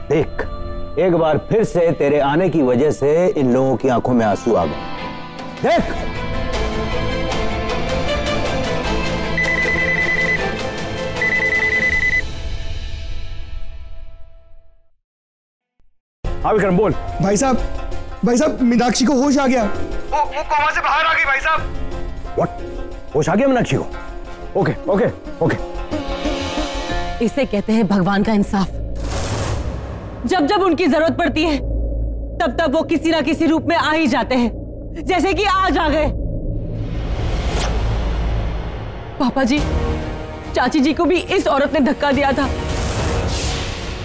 देख, एक बार फिर से तेरे आने की वजह से इन लोगों की आंखों में आंसू आ गए। देख, हाँ विक्रम बोल। भाई साहब मीनाक्षी को होश आ गया। वो कोमा से बाहर आ गई भाई साहब। व्हाट? होश आ गया मीनाक्षी को? Okay okay okay. इसे कहते हैं भगवान का इंसाफ। जब जब उनकी जरूरत पड़ती है तब तब वो किसी ना किसी रूप में आ ही जाते हैं, जैसे कि आज आ गए। पापा जी, चाची जी को भी इस औरत ने धक्का दिया था।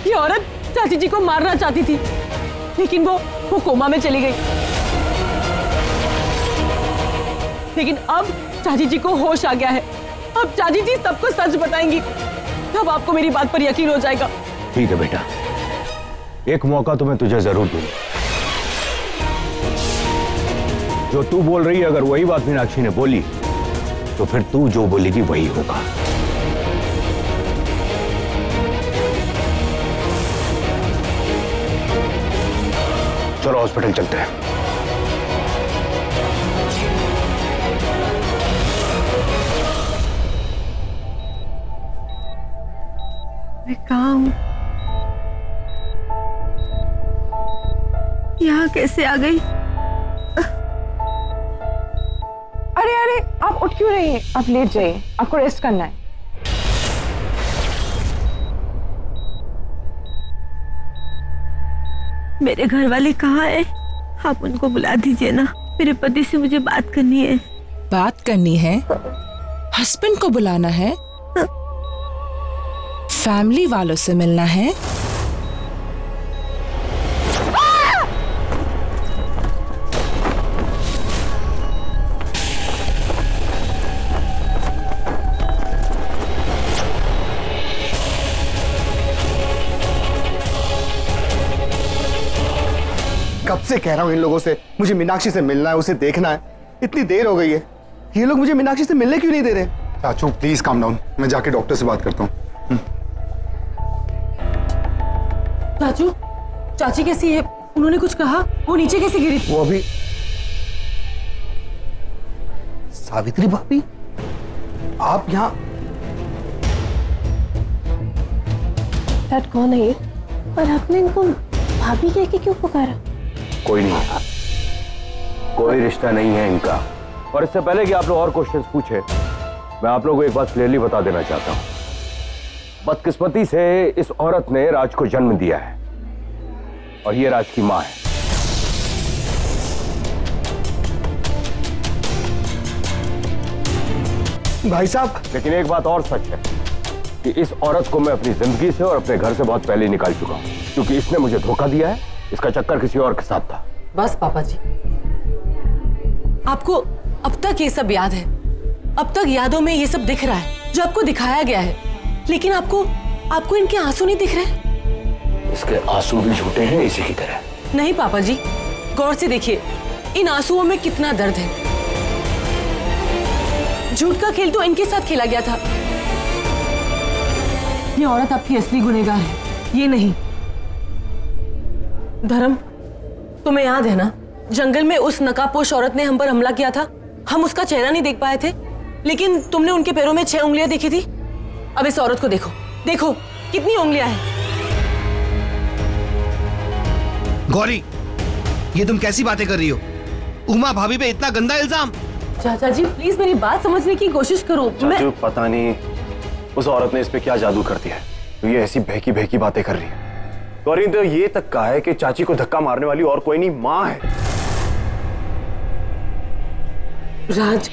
ये औरत चाची जी को मारना चाहती थी, लेकिन वो कोमा में चली गई। लेकिन अब चाची जी को होश आ गया है। अब चाची जी सबको सच बताएंगी, तब आपको मेरी बात पर यकीन हो जाएगा। ठीक है बेटा, एक मौका तो मैं तुझे जरूर दूंगा। जो तू बोल रही है, अगर वही बात मीनाक्षी ने बोली तो फिर तू जो बोलेगी वही होगा। चलो हॉस्पिटल चलते हैं। मैं कहाँ हूँ? यहाँ कैसे आ गई? अरे अरे, आप उठ क्यों रही हैं? आप लेट जाइए, आपको रेस्ट करना है। मेरे घर वाले कहाँ है? आप उनको बुला दीजिए ना, मेरे पति से मुझे बात करनी है। बात करनी है? हस्बैंड को बुलाना है? फैमिली वालों से मिलना है? कब से कह रहा हूं इन लोगों से, मुझे मीनाक्षी से मिलना है, उसे देखना है। इतनी देर हो गई है, ये लोग मुझे मीनाक्षी से मिलने क्यों नहीं दे रहे? चाचू प्लीज काम डाउन, मैं जाके डॉक्टर से बात करता हूँ। चाचू, चाची कैसी है? उन्होंने कुछ कहा? वो नीचे कैसे गिरी? वो अभी सावित्री भाभी, आप यहाँ? डैड कौन है ये? और आपने इनको भाभी कह के क्यों पुकारा? कोई नहीं, कोई रिश्ता नहीं है इनका। और इससे पहले कि आप लोग और क्वेश्चंस पूछे, मैं आप लोगों को एक बात क्लियरली बता देना चाहता हूं। बदकिस्मती से इस औरत ने राज को जन्म दिया है और ये राज की मां है। भाई साहब, लेकिन एक बात और सच है कि इस औरत को मैं अपनी जिंदगी से और अपने घर से बहुत पहले निकाल चुका हूं, क्योंकि इसने मुझे धोखा दिया है। इसका चक्कर किसी और के साथ था। बस पापा जी, आपको अब तक ये सब याद है, अब तक यादों में ये सब दिख रहा है जो आपको दिखाया गया है, लेकिन आपको इनके आंसू नहीं दिख रहे। इसके आंसू भी झूठे हैं इसी की तरह। नहीं पापा जी, गौर से देखिए, इन आंसुओं में कितना दर्द है। झूठ का खेल तो इनके साथ खेला गया था। ये औरत आपकी असली गुनहगार है, ये नहीं। धर्म, तुम्हें याद है ना, जंगल में उस नकाबपोश औरत ने हम पर हमला किया था। हम उसका चेहरा नहीं देख पाए थे, लेकिन तुमने उनके पैरों में 6 उंगलियां देखी थी। अब इस औरत को देखो, देखो कितनी उंगलियां हैं। गौरी, ये तुम कैसी बातें कर रही हो? उमा भाभी पे इतना गंदा इल्जाम? चाचा जी प्लीज मेरी बात समझने की कोशिश करो। चाचू, पता नहीं उस औरत ने इस पे क्या जादू कर दिया है, तो ये ऐसी बहकी बहकी बातें कर रही है। गौरी तो ये तक कहा है कि चाची को धक्का मारने वाली और कोई नहीं, माँ है। राज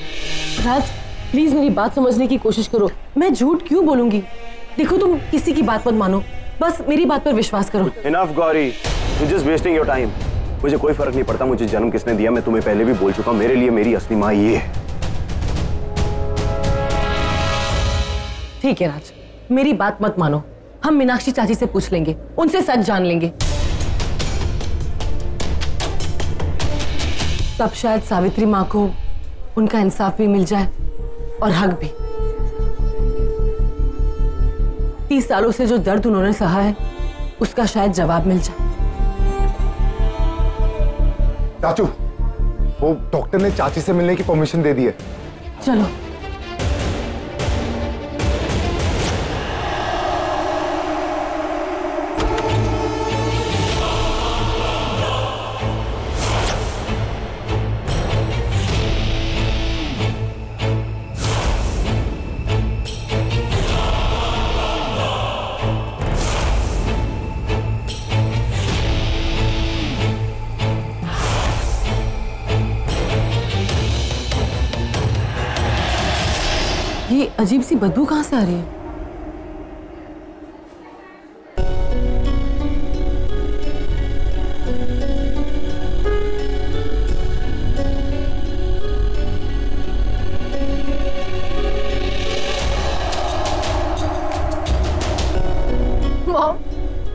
प्लीज मेरी बात समझने की कोशिश करो। मैं झूठ क्यों बोलूंगी? देखो, तुम किसी की बात मत मानो, बस मेरी बात पर विश्वास करो। Enough Gauri, you just wasting your time. मुझे कोई फर्क नहीं पड़ता मुझे जन्म किसने दिया, मैं तुम्हें पहले भी बोल चुका हूं, मेरे लिए मेरी असली माँ ये है। ठीक है राज, मेरी बात मत मानो, हम मीनाक्षी चाची से पूछ लेंगे, उनसे सच जान लेंगे, तब शायद सावित्री माँ को उनका इंसाफ भी मिल जाए और हक भी। 30 सालों से जो दर्द उन्होंने सहा है उसका शायद जवाब मिल जाए। चाचू, वो डॉक्टर ने चाची से मिलने की परमिशन दे दी है। चलो। ये अजीब सी बदबू कहां से आ रही है?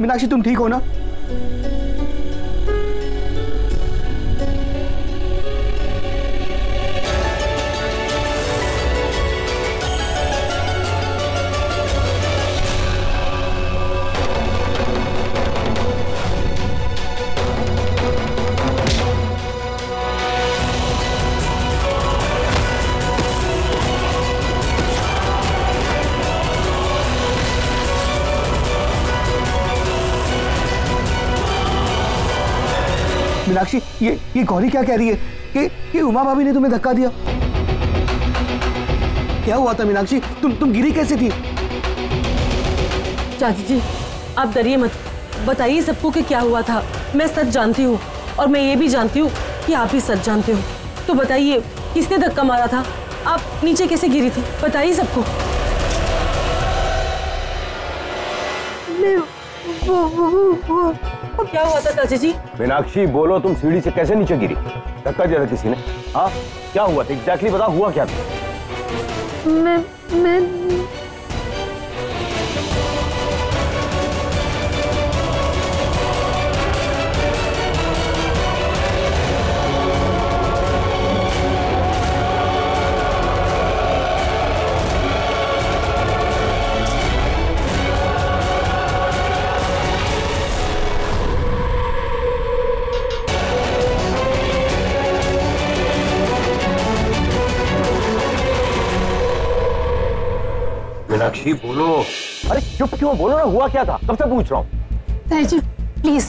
मीनाक्षी, तुम ठीक हो ना? मीनाक्षी, ये गौरी क्या कह रही है कि उमा भाभी ने तुम्हें धक्का दिया? क्या हुआ था मीनाक्षी? तुम गिरी कैसे थी? चाची जी, आप डरिए मत, बताइए सबको कि क्या हुआ था। मैं सच जानती हूँ और मैं ये भी जानती हूँ कि आप भी सच जानते हो। तो बताइए, किसने धक्का मारा था? आप नीचे कैसे गिरी थी? बताइए सबको। क्या हुआ था चाची जी? मीनाक्षी बोलो, तुम सीढ़ी से कैसे नीचे गिरी? धक्का दिया था किसी ने? हाँ, क्या हुआ था एग्जैक्टली? बता, हुआ क्या था? मैं मीनाक्षी बोलो। अरे चुप क्यों? बोलो ना, हुआ क्या था? कब से पूछ रहा हूँ। ताई जी प्लीज,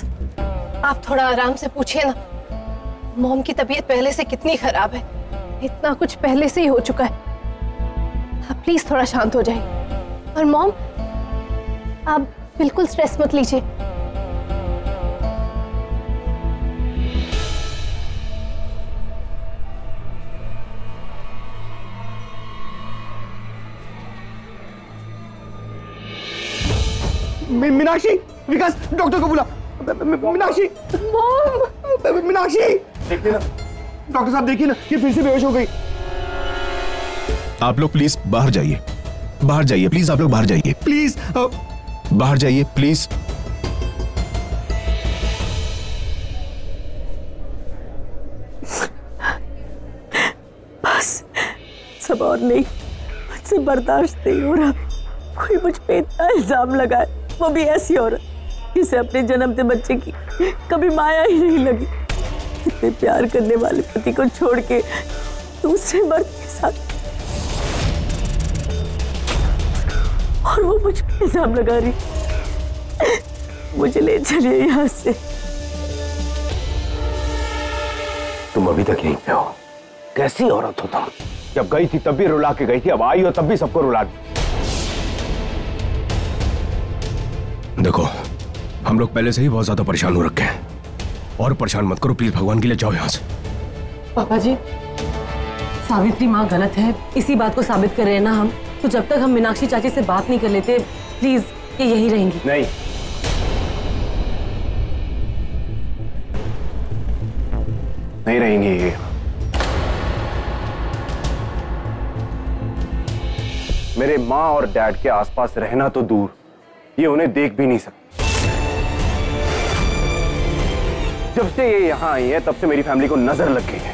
आप थोड़ा आराम से पूछिए ना। मॉम की तबीयत पहले से कितनी खराब है, इतना कुछ पहले से ही हो चुका है। आप प्लीज थोड़ा शांत हो जाइए। और मॉम, आप बिल्कुल स्ट्रेस मत लीजिए। मीनाक्षी, विकास, डॉक्टर को बुला। मीनाक्षी, मीनाक्षी, देखिए ना डॉक्टर साहब, देखिए ना, ये फिर से बेहोश हो गई। आप लोग प्लीज बाहर जाइए, बाहर जाइए प्लीज, आप लोग बाहर जाइए प्लीज, बाहर जाइए प्लीज। बस, सब और नहीं, मुझसे बर्दाश्त नहीं हो रहा। कोई मुझ पे इतना इल्जाम लगाए, वो भी ऐसी औरत जिसे अपने जन्मते बच्चे की कभी माया ही नहीं लगी। इतने प्यार करने वाले पति को छोड़ के दूसरे मर्द के साथ, और वो मुझ पे इल्जाम लगा रही। मुझे ले चलिए यहाँ से। तुम अभी तक यहीं पे हो? कैसी औरत हो तुम? जब गई थी तब भी रुला के गई थी, अब आई हो तब भी सबको रुला दी। देखो, हम लोग पहले से ही बहुत ज्यादा परेशान हो रखे हैं, और परेशान मत करो प्लीज, भगवान के लिए जाओ यहाँ से। पापा जी, सावित्री माँ गलत है, इसी बात को साबित कर रहे हैं ना हम। तो जब तक हम मीनाक्षी चाची से बात नहीं कर लेते, प्लीज ये यही रहेंगी। नहीं, नहीं रहेंगी ये। मेरे माँ और डैड के आसपास रहना तो दूर, ये उन्हें देख भी नहीं सकते। जब से ये यहां आई है तब से मेरी फैमिली को नजर लग गई है।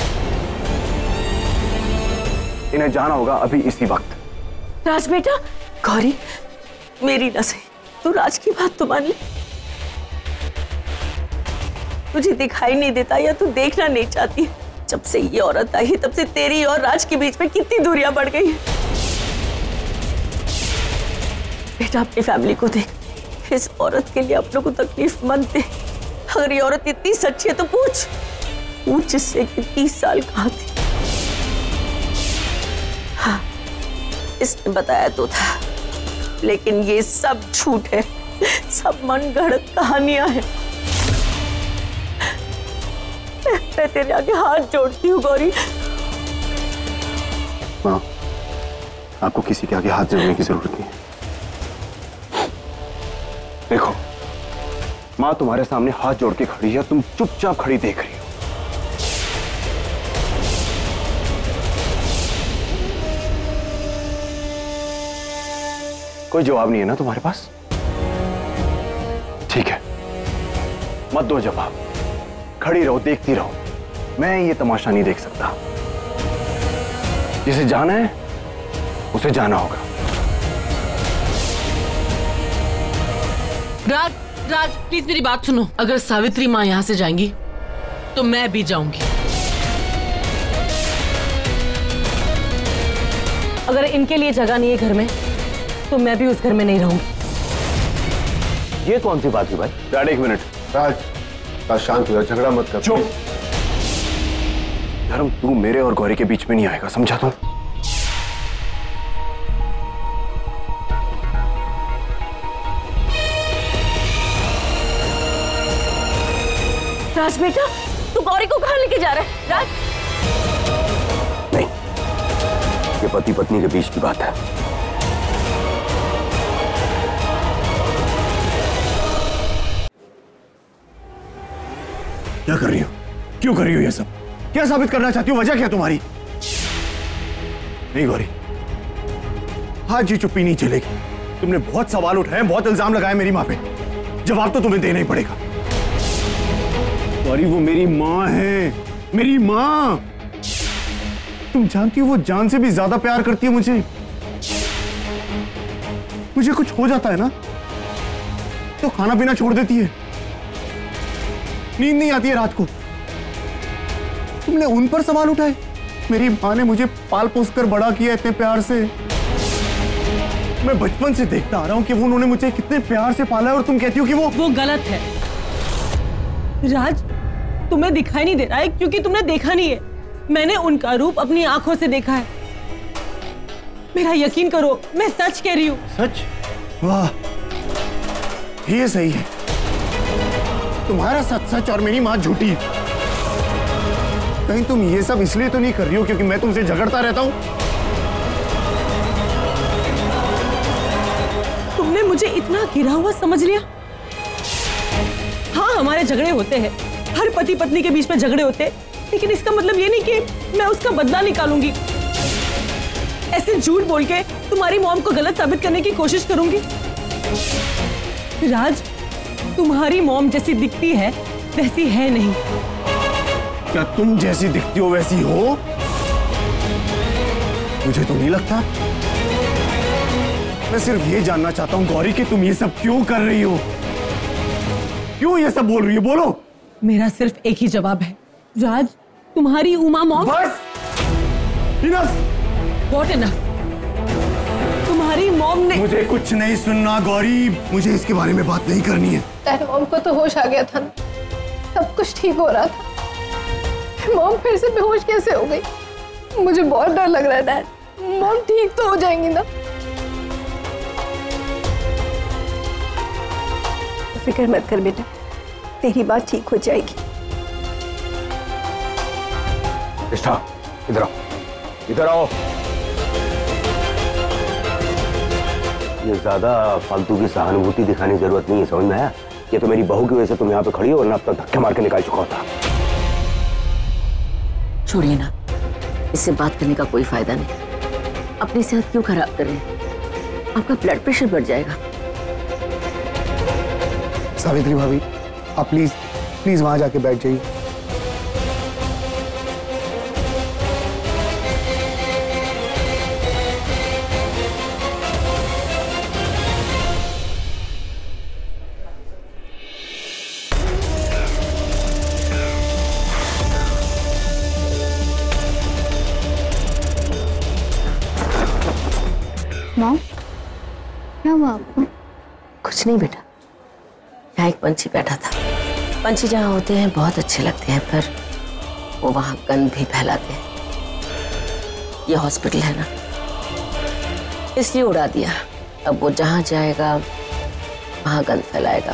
इन्हें जाना होगा अभी इसी वक्त। राज बेटा, गौरी मेरी न सही, तू राज की बात तो मान ले। तुझे दिखाई नहीं देता या तू देखना नहीं चाहती। जब से ये औरत आई तब से तेरी और राज के बीच में कितनी दूरियां बढ़ गई। बेटा अपनी फैमिली को देख, इस औरत के लिए अपनों को तकलीफ मत दे। अगर ये औरत इतनी सच्ची है तो पूछ इससे कि 30 साल कहाँ थी। हाँ, इसने बताया तो था, लेकिन ये सब झूठ है, सब मनगढ़ंत कहानियां हैं। मैं तेरे आगे हाथ जोड़ती हूँ गौरी। माँ, आपको किसी के आगे हाथ जोड़ने की जरूरत नहीं है। देखो माँ तुम्हारे सामने हाथ जोड़ के खड़ी है, तुम चुपचाप खड़ी देख रही हो। कोई जवाब नहीं है ना तुम्हारे पास? ठीक है, मत दो जवाब, खड़ी रहो, देखती रहो। मैं ये तमाशा नहीं देख सकता। जिसे जाना है उसे जाना होगा। राज प्लीज मेरी बात सुनो। अगर सावित्री माँ यहाँ से जाएंगी तो मैं भी जाऊंगी। अगर इनके लिए जगह नहीं है घर में तो मैं भी उस घर में नहीं रहूंगी। ये कौन सी बात है भाई? डैड एक मिनट। राज शांत हो जा, झगड़ा मत कर। चुप। धर्म, तू मेरे और गौरी के बीच में नहीं आएगा, समझा तू? राज बेटा, तू गौरी को कहाँ लेके जा रहा है? राज नहीं, ये पति पत्नी के बीच की बात है। क्या कर रही हो? क्यों कर रही हो ये सब? क्या साबित करना चाहती हो? वजह क्या तुम्हारी? नहीं गौरी, आज ये चुप्पी नहीं चलेगी। तुमने बहुत सवाल उठाए, बहुत इल्जाम लगाए मेरी माँ पे, जवाब तो तुम्हें देना ही पड़ेगा। गौरी वो मेरी माँ है, मेरी माँ। तुम जानती हो वो जान से भी ज्यादा प्यार करती है मुझे। मुझे कुछ हो जाता है ना तो खाना पीना छोड़ देती है, नींद नहीं आती है रात को। तुमने उन पर सवाल उठाए? मेरी माँ ने मुझे पाल पोस कर बड़ा किया इतने प्यार से। मैं बचपन से देखता आ रहा हूं कि वो उन्होंने मुझे कितने प्यार से पाला है, और तुम कहती हो कि वो गलत है। राज, तुम्हें दिखाई नहीं दे रहा है क्योंकि तुमने देखा नहीं है। मैंने उनका रूप अपनी आंखों से देखा है। मेरा यकीन करो, मैं सच कह रही हूँ। सच? वाह, ये सही है। तुम्हारा सच सच और मेरी माँ झूठी है। कहीं तुम ये सब इसलिए तो नहीं कर रही हो क्योंकि मैं तुमसे झगड़ता रहता हूं? तुमने मुझे इतना गिरा हुआ समझ लिया? हाँ, हमारे झगड़े होते हैं, हर पति पत्नी के बीच में झगड़े होते हैं, लेकिन इसका मतलब ये नहीं कि मैं उसका बदला निकालूंगी। ऐसे झूठ बोल के तुम्हारी मॉम को गलत साबित करने की कोशिश करूंगी। राज, तुम्हारी मॉम जैसी दिखती है वैसी है नहीं। क्या तुम जैसी दिखती हो वैसी हो? मुझे तो नहीं लगता। मैं सिर्फ ये जानना चाहता हूं गौरी कि तुम ये सब क्यों कर रही हो? क्यों ये सब बोल रही हो? बोलो। मेरा सिर्फ एक ही जवाब है राज, तुम्हारी उमा मॉम। बस, इनफ। What enough? तुम्हारी मॉम ने। मुझे कुछ नहीं सुनना गौरी, मुझे इसके बारे में बात नहीं करनी है। डैड, मॉम को तो होश आ गया था ना, सब कुछ ठीक हो रहा था। मॉम फिर से बेहोश कैसे हो गई? मुझे बहुत डर लग रहा है डैड। मॉम ठीक तो हो जाएंगी ना? फिक्र मत कर बेटा, तेरी बात ठीक हो जाएगी। निष्ठा, इधर आओ, इधर आओ। ये ज्यादा फालतू की सहानुभूति दिखाने की जरूरत नहीं है, समझ में आया? ये तो मेरी बहू की वजह से तुम यहाँ पे खड़ी हो, वरना अब तक धक्के मार के निकाल चुका होता। छोड़िए ना, इससे बात करने का कोई फायदा नहीं। अपनी सेहत क्यों खराब कर रहे हैं? आपका ब्लड प्रेशर बढ़ जाएगा। सावित्री भाभी, आप प्लीज प्लीज वहां जाके बैठ जाइए। मॉम, क्या हुआ आपको? कुछ नहीं बेटा, यहाँ एक पंछी बैठा था। पंछी जहाँ होते हैं बहुत अच्छे लगते हैं, पर वो वहाँ गंद भी फैलाते हैं। ये हॉस्पिटल है ना, इसलिए उड़ा दिया। अब वो जहाँ जाएगा वहाँ गंद फैलाएगा।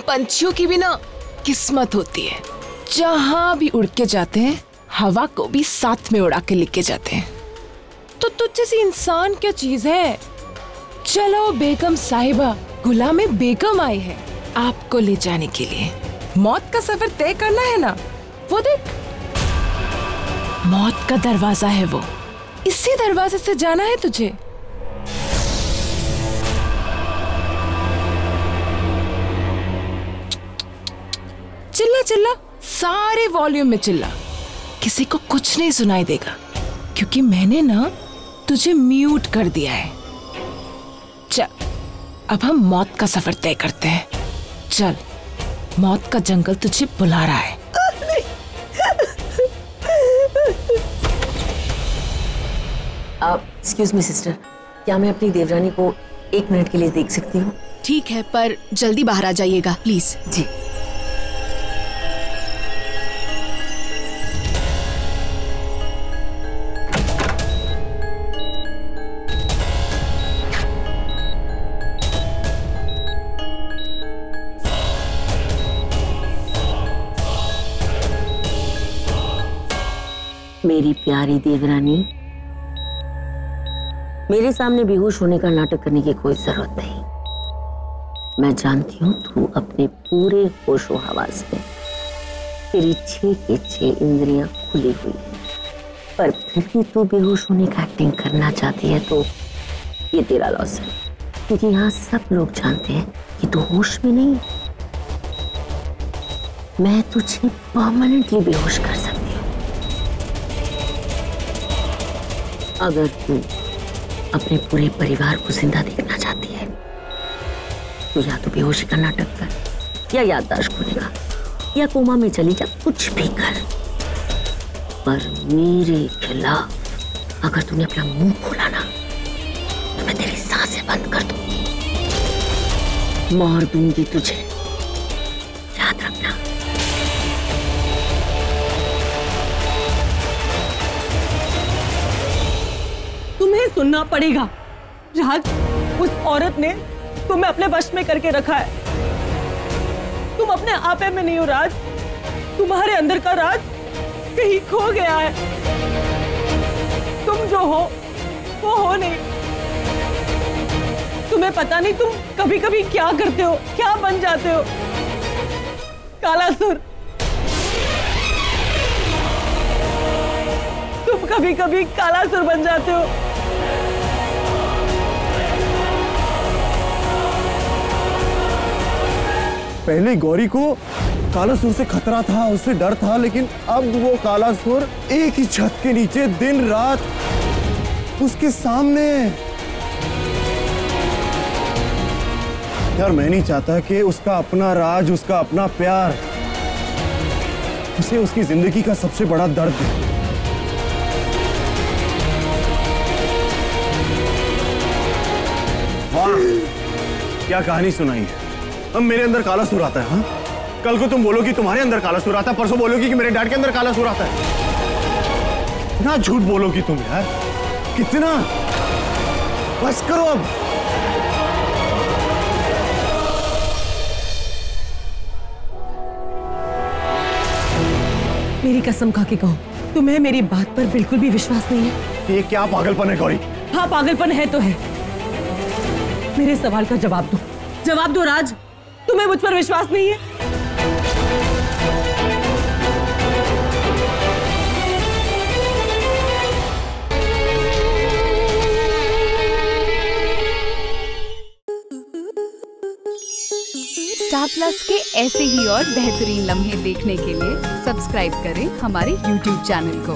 पंछियों की भी ना किस्मत होती है, जहां भी उड़ के जाते हैं हवा को भी साथ में उड़ा के लेके जाते हैं। तो तुझ जैसी इंसान क्या चीज है। चलो बेगम साहिबा, गुलाम बेगम आई है आपको ले जाने के लिए। मौत का सफर तय करना है ना, वो देख मौत का दरवाजा है, वो इसी दरवाजे से जाना है तुझे। चिल्ला चिल्ला, सारे वॉल्यूम में चिल्ला, किसी को कुछ नहीं सुनाई देगा, क्योंकि मैंने ना तुझे म्यूट कर दिया है। चल अब हम मौत का सफर तय करते हैं। चल, मौत का जंगल तुझे बुला रहा है। एक्सक्यूज मी सिस्टर, क्या मैं अपनी देवरानी को 1 मिनट के लिए देख सकती हूँ? ठीक है, पर जल्दी बाहर आ जाइएगा प्लीज। जी। मेरी प्यारी देवरानी, मेरे सामने बेहोश होने का नाटक करने की कोई जरूरत नहीं। मैं जानती हूँ तू अपने पूरे होशो हवास में, तेरी 6 के 6 इंद्रियां खुली हुई है, पर फिर भी तू बेहोश होने का एक्टिंग करना चाहती है, तो ये तेरा लॉस है। क्योंकि यहाँ सब लोग जानते हैं कि तू होश में नहीं। मैं तुझे परमानेंटली बेहोश कर सकती हूँ। अगर तू अपने पूरे परिवार को जिंदा देखना चाहती है तो या तो बेहोशी का नाटक कर, या याददाश्त खोलेगा, या कोमा में चली जा, कुछ भी कर, पर मेरे खिलाफ अगर तूने अपना मुंह खोला ना तो मैं तेरी सांसें बंद कर दूंगी, मार दूंगी तुझे, याद रखना। तुम्हें सुनना पड़ेगा राज, उस औरत ने तुम्हें अपने वश में करके रखा है। तुम अपने आपे में नहीं हो राज, तुम्हारे अंदर का राज कहीं खो गया है। तुम जो हो वो हो नहीं। तुम्हें पता नहीं तुम कभी कभी क्या करते हो, क्या बन जाते हो। कालासुर, तुम कभी कभी कालासुर बन जाते हो। पहले गौरी को कालासुर से खतरा था, उससे डर था, लेकिन अब वो कालासुर एक ही छत के नीचे दिन रात उसके सामने। यार मैं नहीं चाहता कि उसका अपना राज, उसका अपना प्यार उसे उसकी जिंदगी का सबसे बड़ा दर्द दे। वाह, क्या कहानी सुनाई है। अब मेरे अंदर कालासुर आता है। हाँ, कल को तुम बोलोगी तुम्हारे अंदर कालासुर आता है, परसों बोलोगी कि मेरे डैड के अंदर कालासुर आता है। कितना झूठ बोलोगी तुम यार, कितना। बस करो अब। मेरी कसम खा के कहो, तुम्हें मेरी बात पर बिल्कुल भी विश्वास नहीं है। ये क्या पागलपन है गौरी? हाँ, पागलपन है तो है। मेरे सवाल का जवाब दो, जवाब दो राज। तुम्हें मुझ पर विश्वास नहीं है? स्टार प्लस के ऐसे ही और बेहतरीन लम्हे देखने के लिए सब्सक्राइब करें हमारे YouTube चैनल को।